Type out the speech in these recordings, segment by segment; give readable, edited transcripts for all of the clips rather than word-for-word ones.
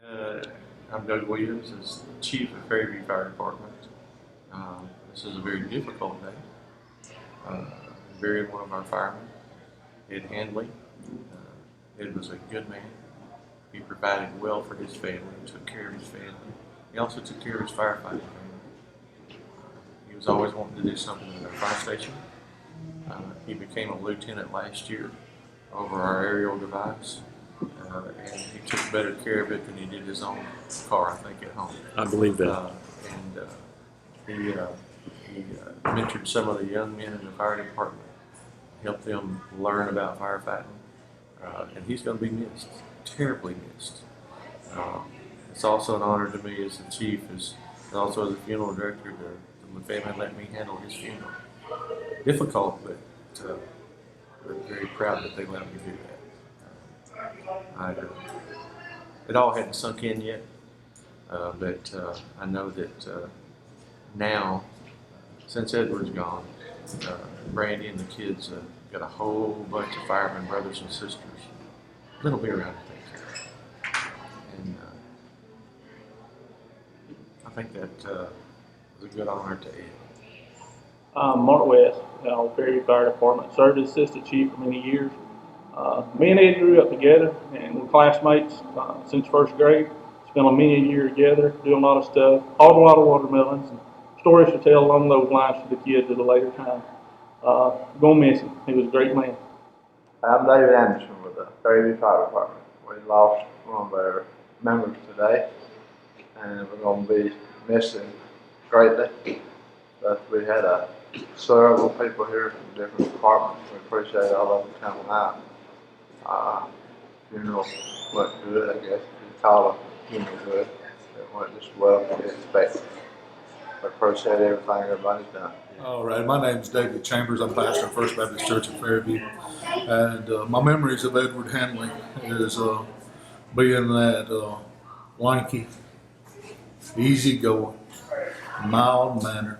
Uh, I'm Doug Williams, as Chief of Fairview Fire Department. This is a very difficult day. We buried one of our firemen, Ed Handley. Ed was a good man. He provided well for his family, took care of his family. He also took care of his firefighting family. He was always wanting to do something at our fire station. He became a lieutenant last year over our aerial device. And he took better care of it than he did his own car, I think, at home. I believe that. He mentored some of the young men in the fire department, helped them learn about firefighting, and he's going to be missed, terribly missed. It's also an honor to me as the chief, and also as a funeral director, to the family let me handle his funeral. Difficult, but we're very proud that they let me do that. It all hadn't sunk in yet, but I know that now, since Edward's gone, Brandy and the kids got a whole bunch of firemen brothers and sisters that'll be around to take care of. And I think that was a good honor to Ed. I'm Mark West, Fairview Fire Department. Served as assistant chief for many years. Me and Ed grew up together and we're classmates since first grade. Spent a many year together, doing a lot of stuff, hauled a lot of watermelons, and stories to tell along those lines to the kids at a later time. Gonna miss him. He was a great man. I'm David Anderson with the Fairview Fire Department. We lost one of our members today, and we're going to be missing greatly. But we had several people here from different departments. We appreciate all of them coming out. Funeral went good, I guess. You call a funeral good. It went just well as expected. I appreciate everything everybody's done. All right, my name is David Chambers. I'm pastor of First Baptist Church in Fairview. And my memories of Edward Handley is being that lanky, easygoing, mild-mannered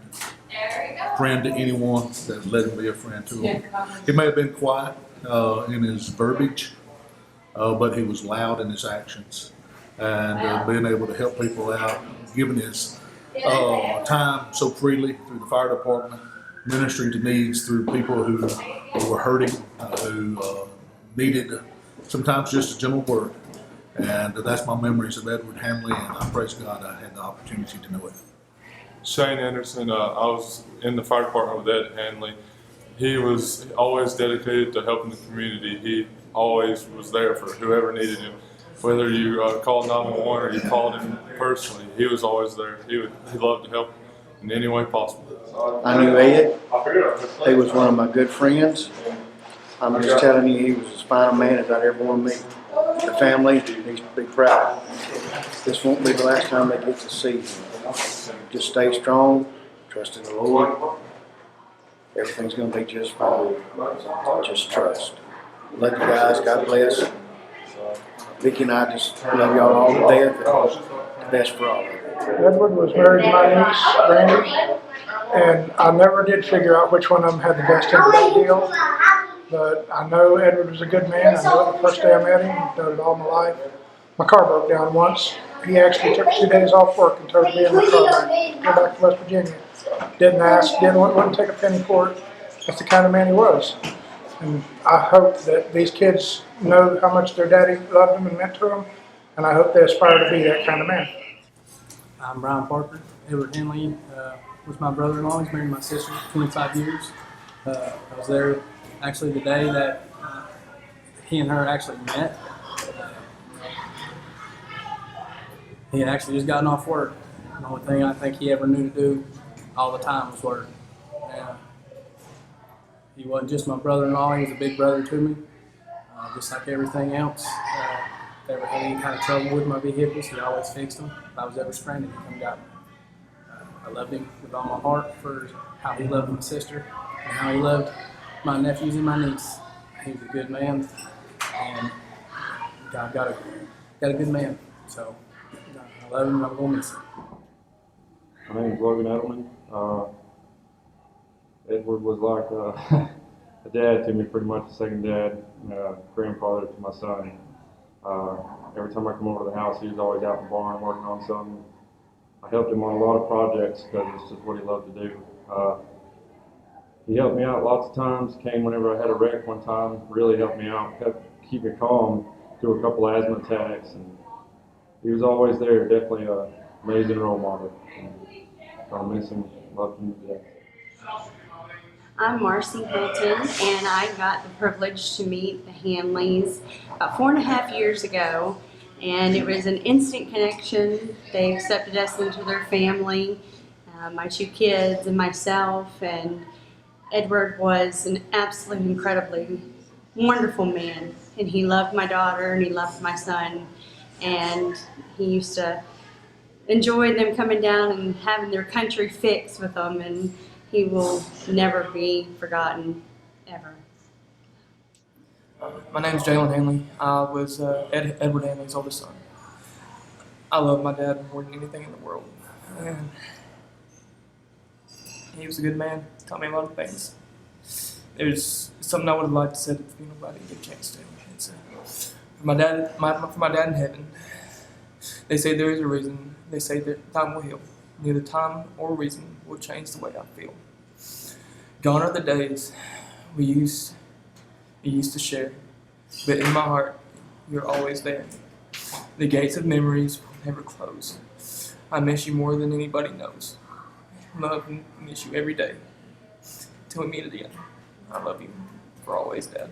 friend to anyone that let him be a friend to him. He may have been quiet in his verbiage, but he was loud in his actions. And being able to help people out, giving his time so freely through the fire department, ministering to needs through people who were hurting, who needed sometimes just a gentle word. And that's my memories of Edward Handley, and I praise God I had the opportunity to know it. Shane Anderson, I was in the fire department with Ed Handley. He was always dedicated to helping the community. He always was there for whoever needed him. Whether you called 911 or you called him personally, he was always there. He loved to help in any way possible. I knew Ed. He was one of my good friends. I'm just telling you, he was as fine a man as I'd ever want to meet. The family needs to be proud. This won't be the last time they get to see him. Just stay strong, trust in the Lord. Everything's going to be just fine. Just trust. Love you guys. God bless. Vicki and I just love y'all all to death. The best for all of you. Edward was married to my niece, Brandy, and I never did figure out which one of them had the best end of that deal. But I know Edward was a good man. I know it the first day I met him. I've known it all my life. My car broke down once. He actually took 2 days off work and towed me in the car go back to West Virginia. Didn't ask, wouldn't take a penny for it. That's the kind of man he was. And I hope that these kids know how much their daddy loved them and meant to them, and I hope they aspire to be that kind of man. I'm Brian Parker. Edward Handley was my brother-in-law. He's married my sister 25 years. I was there actually the day that he and her actually met. He had actually just gotten off work. The only thing I think he ever knew to do all the time was work. He wasn't just my brother-in-law, he was a big brother to me. Just like everything else. If I ever had any kind of trouble with my vehicles, he always fixed them. If I was ever stranded, he come and got me. I loved him with all my heart for how he loved my sister and how he loved my nephews and my niece. He was a good man, and God got a good man. So I love him, I'm going to miss him. My name is Logan Edelman. Edward was like a dad to me, pretty much a second dad, grandfather to my son. Every time I come over to the house, he was always out in the barn working on something. I helped him on a lot of projects because it's just what he loved to do. He helped me out lots of times, came whenever I had a wreck one time, really helped me out, helped keep me calm through a couple asthma attacks, and he was always there, definitely an amazing role model. I miss him, loved him to death. I'm Marcy Hilton, and I got the privilege to meet the Handleys about 4.5 years ago, and it was an instant connection. They accepted us into their family, my 2 kids and myself, and Edward was an absolutely incredibly wonderful man, and he loved my daughter and he loved my son, and he used to enjoy them coming down and having their country fix with them, and he will never be forgotten, ever. My name's Jeyland Handley. I was Edward Handley's oldest son. I love my dad more than anything in the world. And he was a good man. Taught me a lot of things. There's something I would have liked to say at the funeral, but I didn't get a chance to. It's, for my dad in heaven, they say there is a reason. They say that time will heal. Neither time or reason will change the way I feel. Gone are the days we used to share, but in my heart, you're always there. The gates of memories will never close. I miss you more than anybody knows. Love and miss you every day. Till we meet again. I love you for always, Dad.